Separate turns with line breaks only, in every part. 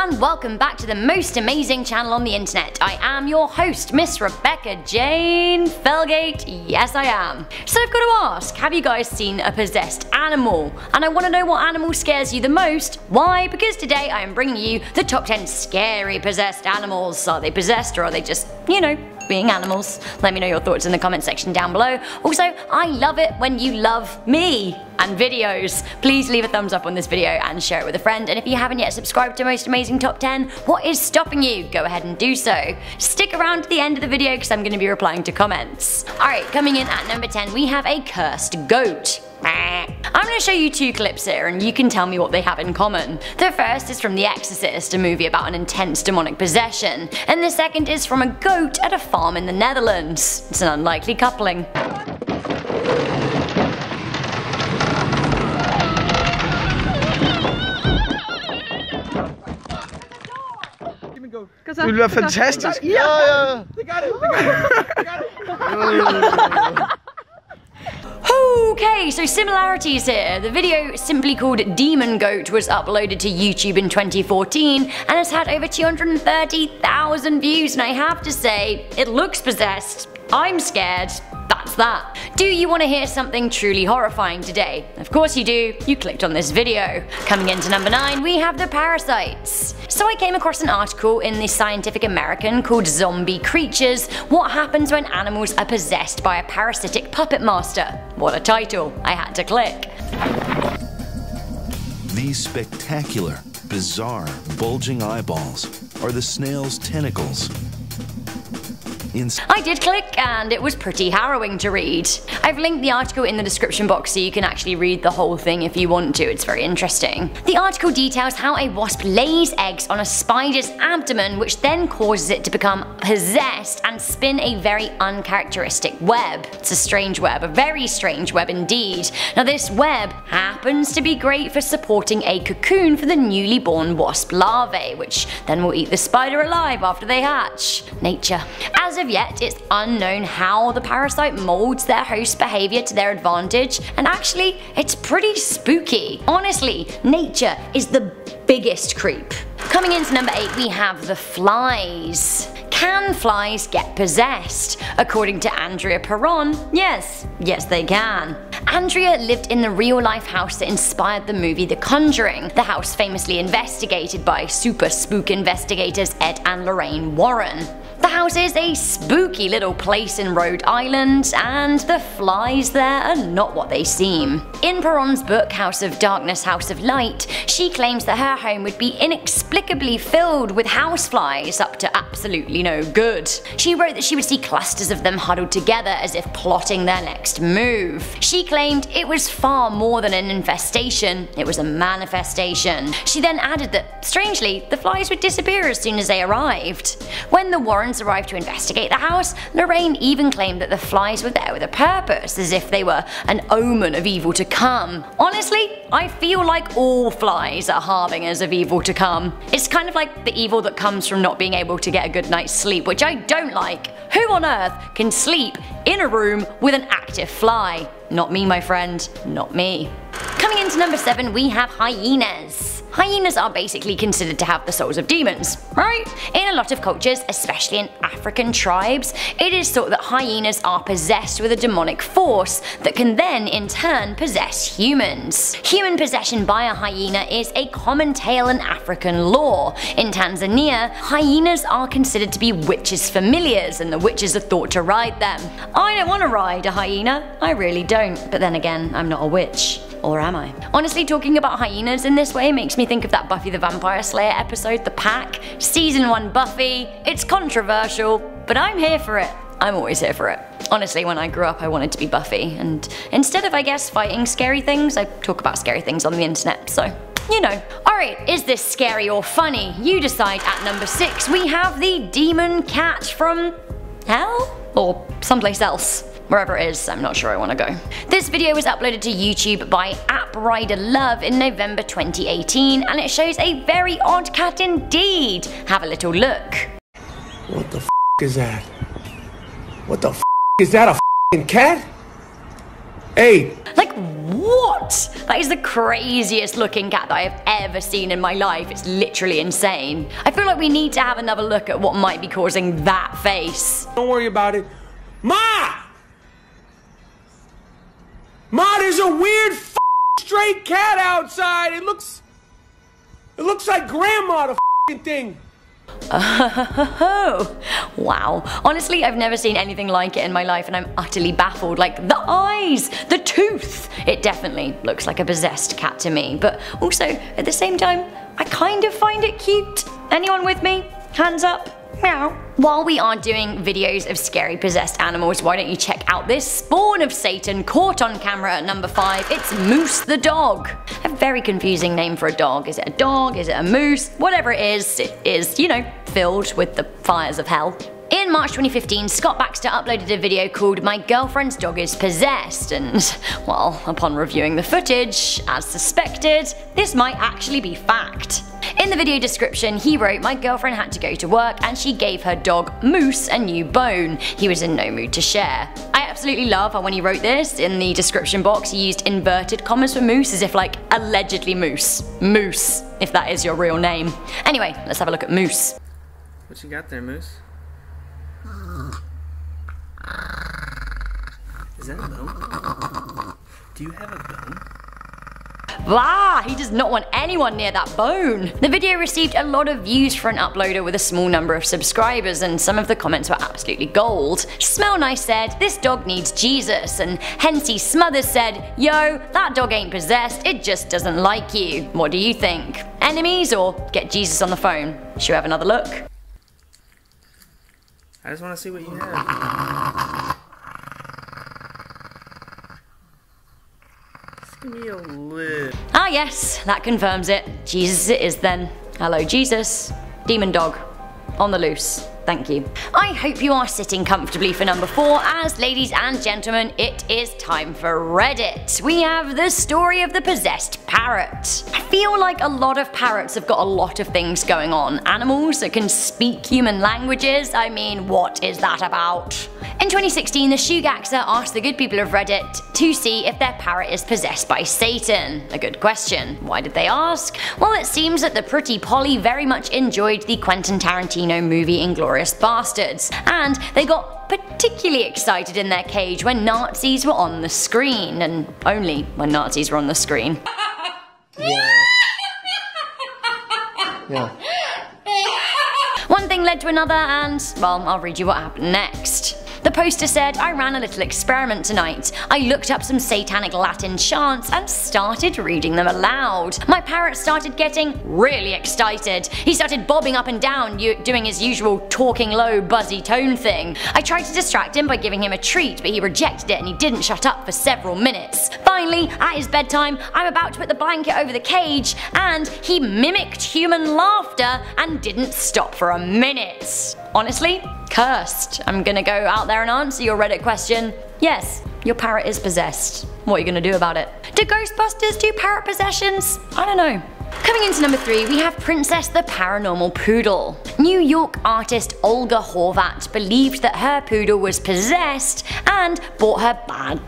and welcome back to the most amazing channel on the internet. I am your host, Miss Rebecca Jane Felgate. Yes, I am. So I've got to ask, have you guys seen a possessed animal? And I want to know what animal scares you the most. Why? Because today I am bringing you the top 10 scary possessed animals. Are they possessed or are they just, you know, being animals? Let me know your thoughts in the comment section down below. Also, I love it when you love me and videos. Please leave a thumbs up on this video and share it with a friend. And if you haven't yet subscribed to Most Amazing Top 10, what is stopping you? Go ahead and do so. Stick around to the end of the video because I'm going to be replying to comments. Alright, coming in at number 10 we have a cursed goat. I'm going to show you two clips here and you can tell me what they have in common. The first is from The Exorcist, a movie about an intense demonic possession, and the second is from a goat at a farm in the Netherlands. It's an unlikely coupling.
Det ville være fantastisk.
Ja. They got it.
Okay, so similarities here. The video, simply called Demon Goat, was uploaded to YouTube in 2014 and has had over 230,000 views, and I have to say, it looks possessed. I'm scared. That's that. Do you want to hear something truly horrifying today? Of course you do. You clicked on this video. Coming into number 9 we have the parasites. So I came across an article in the Scientific American called Zombie Creatures: What Happens When Animals Are Possessed by a Parasitic Puppet Master. What a title. I had to click.
These spectacular, bizarre, bulging eyeballs are the snail's tentacles.
I did click and it was pretty harrowing to read. I've linked the article in the description box so you can actually read the whole thing if you want to, it's very interesting. The article details how a wasp lays eggs on a spider's abdomen, which then causes it to become possessed and spin a very uncharacteristic web. It's a strange web, a very strange web indeed. Now this web happens to be great for supporting a cocoon for the newly born wasp larvae, which then will eat the spider alive after they hatch. Nature. As of yet, it's unknown how the parasite molds their host behavior to their advantage, and actually, it's pretty spooky. Honestly, nature is the biggest creep. Coming into number 8 we have the flies. Can flies get possessed? According to Andrea Perron, yes they can. Andrea lived in the real-life house that inspired the movie The Conjuring, the house famously investigated by super spook investigators Ed and Lorraine Warren. The house is a spooky little place in Rhode Island, and the flies there are not what they seem. In Perron's book House of Darkness, House of Light, she claims that her home would be inexplicably filled with houseflies up to absolutely no good. She wrote that she would see clusters of them huddled together as if plotting their next move. She claimed it was far more than an infestation, it was a manifestation. She then added that, strangely, the flies would disappear as soon as they arrived. When the Warrens arrived to investigate the house, Lorraine even claimed that the flies were there with a purpose, as if they were an omen of evil to come. Honestly, I feel like all flies are harbingers of evil to come. It's kind of like the evil that comes from not being able to get a good night's sleep, which I don't like. Who on earth can sleep in a room with an active fly? Not me, my friend, not me. Coming into number 7 we have hyenas. Hyenas are basically considered to have the souls of demons, right? In a lot of cultures, especially in African tribes, it is thought that hyenas are possessed with a demonic force that can then in turn possess humans. Human possession by a hyena is a common tale in African lore. In Tanzania, hyenas are considered to be witches' familiars and the witches are thought to ride them. I don't want to ride a hyena, I really don't, but then again, I'm not a witch. Or am I? Honestly, talking about hyenas in this way makes me think of that Buffy the Vampire Slayer episode, The Pack. Season 1 Buffy. It's controversial, but I'm here for it. I'm always here for it. Honestly, when I grew up I wanted to be Buffy, and instead of, I guess, fighting scary things, I talk about scary things on the internet, so you know. Alright, is this scary or funny? You decide. At number 6 we have the demon cat from hell? Or someplace else. Wherever it is, I'm not sure I want to go. This video was uploaded to YouTube by AppRiderLove in November 2018 and it shows a very odd cat indeed. Have a little look.
What the f is that? What the f is that, a f***ing cat? Hey!
Like, what? That is the craziest looking cat that I have ever seen in my life. It's literally insane. I feel like we need to have another look at what might be causing that face.
Don't worry about it. Ma! Ma, there's a weird stray cat outside. It looks like grandma, the thing.
Oh, wow. Honestly, I've never seen anything like it in my life and I'm utterly baffled. Like, the eyes, the tooth. It definitely looks like a possessed cat to me, but also, at the same time, I kind of find it cute. Anyone with me? Hands up. Meow. While we are doing videos of scary possessed animals, why don't you check out this spawn of Satan caught on camera at number 5. It's Moose the dog. A very confusing name for a dog. Is it a dog? Is it a moose? Whatever it is, you know, filled with the fires of hell. In March 2015, Scott Baxter uploaded a video called "My Girlfriend's Dog is Possessed," and, well, upon reviewing the footage, as suspected, this might actually be fact. In the video description, he wrote, "My girlfriend had to go to work and she gave her dog Moose a new bone. He was in no mood to share." I absolutely love how when he wrote this, in the description box he used inverted commas for Moose as if like, allegedly Moose. Moose, if that is your real name. Anyway, let's have a look at Moose.
What you got there, Moose? Is that a bone? Do you have a bone?
Blah! He does not want anyone near that bone. The video received a lot of views for an uploader with a small number of subscribers, and some of the comments were absolutely gold. Smell Nice said, "This dog needs Jesus," and Hensy Smothers said, "Yo, that dog ain't possessed, it just doesn't like you." What do you think? Enemies or get Jesus on the phone? Should we have another look?
I just want to see what you have. Just give me a lid.
Ah yes, that confirms it. Jesus it is then. Hello Jesus. Demon dog. On the loose. Thank you. I hope you are sitting comfortably for number 4, as ladies and gentlemen, it is time for Reddit. We have the story of the possessed parrot. I feel like a lot of parrots have got a lot of things going on. Animals that can speak human languages, I mean, what is that about? In 2016, the Shoegaxer asked the good people of Reddit to see if their parrot is possessed by Satan. A good question. Why did they ask? Well, it seems that the pretty Polly very much enjoyed the Quentin Tarantino movie Inglourious Bastards, and they got particularly excited in their cage when Nazis were on the screen, and only when Nazis were on the screen.
Yeah.
One thing led to another and, well, I'll read you what happened next. The poster said, "I ran a little experiment tonight. I looked up some satanic Latin chants and started reading them aloud. My parrot started getting really excited. He started bobbing up and down, doing his usual talking low, buzzy tone thing. I tried to distract him by giving him a treat, but he rejected it and he didn't shut up for several minutes. Finally, at his bedtime, I'm about to put the blanket over the cage, and he mimicked human laughter and didn't stop for a minute." Honestly, cursed. I'm gonna go out there and answer your Reddit question. Yes, your parrot is possessed. What are you gonna do about it? Do Ghostbusters do parrot possessions? I don't know. Coming into number 3, we have Princess the Paranormal Poodle. New York artist Olga Horvat believed that her poodle was possessed and brought her bad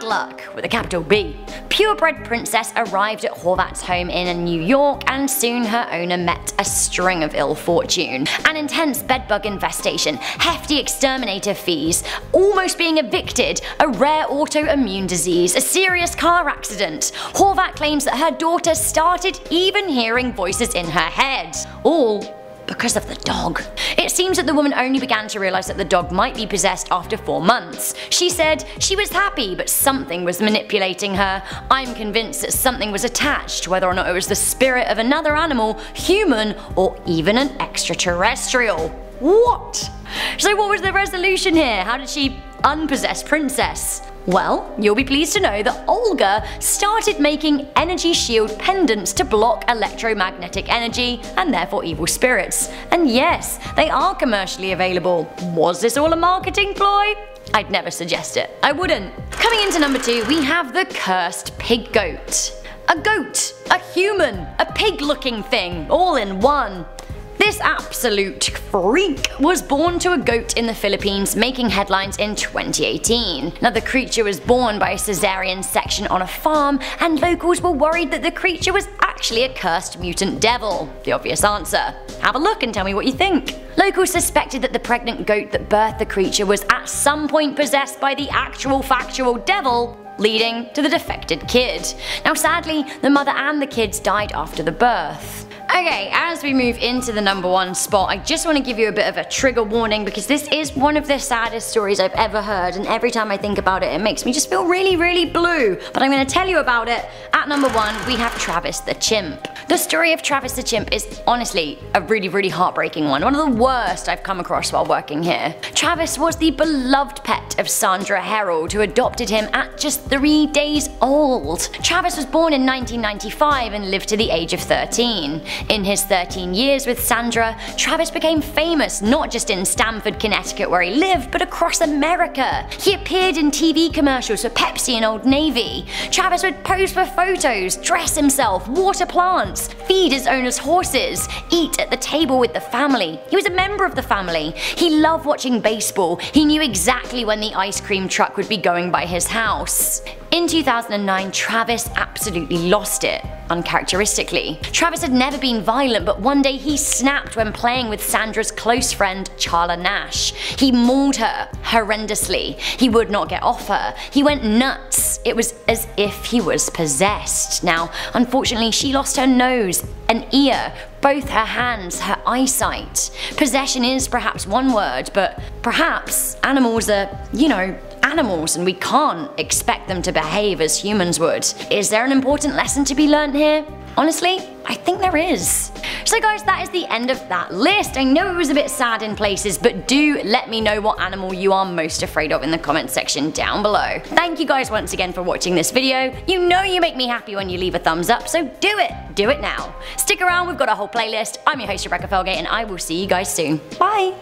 luck, with a capital B. Purebred Princess arrived at Horvat's home in New York, and soon her owner met a string of ill fortune. An intense bedbug infestation, hefty exterminator fees, almost being evicted, a rare autoimmune disease, a serious car accident. Horvat claims that her daughter started even hearing voices in her head. All because of the dog. It seems that the woman only began to realise that the dog might be possessed after 4 months. She said she was happy, but something was manipulating her. I'm convinced that something was attached, whether or not it was the spirit of another animal, human, or even an extraterrestrial. What? So what was the resolution here? How did she unpossess Princess? Well, you'll be pleased to know that Olga started making energy shield pendants to block electromagnetic energy and therefore evil spirits. And yes, they are commercially available. Was this all a marketing ploy? I'd never suggest it. I wouldn't. Coming into number 2, we have the cursed PIGGOAT. A goat, a human, a pig-looking thing, all in one. This absolute freak was born to a goat in the Philippines, making headlines in 2018. Now, the creature was born by a cesarean section on a farm, and locals were worried that the creature was actually a cursed mutant devil. The obvious answer. Have a look and tell me what you think. Locals suspected that the pregnant goat that birthed the creature was at some point possessed by the actual factual devil, leading to the defected kid. Now, sadly, the mother and the kids died after the birth. Okay, as we move into the number 1 spot, I just want to give you a bit of a trigger warning because this is one of the saddest stories I've ever heard, and every time I think about it, it makes me just feel really, really blue. But I'm going to tell you about it. At number 1, we have Travis the chimp. The story of Travis the chimp is honestly a really, really heartbreaking one of the worst I've come across while working here. Travis was the beloved pet of Sandra Herold, who adopted him at just 3 days old. Travis was born in 1995 and lived to the age of 13. In his 13 years with Sandra, Travis became famous not just in Stamford, Connecticut where he lived, but across America. He appeared in TV commercials for Pepsi and Old Navy. Travis would pose for photos, dress himself, water plants, feed his owner's horses, eat at the table with the family. He was a member of the family. He loved watching baseball. He knew exactly when the ice cream truck would be going by his house. In 2009, Travis absolutely lost it, uncharacteristically. Travis had never been violent, but one day he snapped when playing with Sandra's close friend, Charla Nash. He mauled her horrendously. He would not get off her. He went nuts. It was as if he was possessed. Now, unfortunately, she lost her nose, an ear, both her hands, her eyesight. Possession is perhaps one word, but perhaps animals are, animals, and we can't expect them to behave as humans would. Is there an important lesson to be learned here? Honestly, I think there is. So guys, that is the end of that list. I know it was a bit sad in places, but do let me know what animal you are most afraid of in the comments section down below. Thank you guys once again for watching this video. You know you make me happy when you leave a thumbs up, so do it now. Stick around, we've got a whole playlist. I'm your host Rebecca Felgate, and I will see you guys soon. Bye!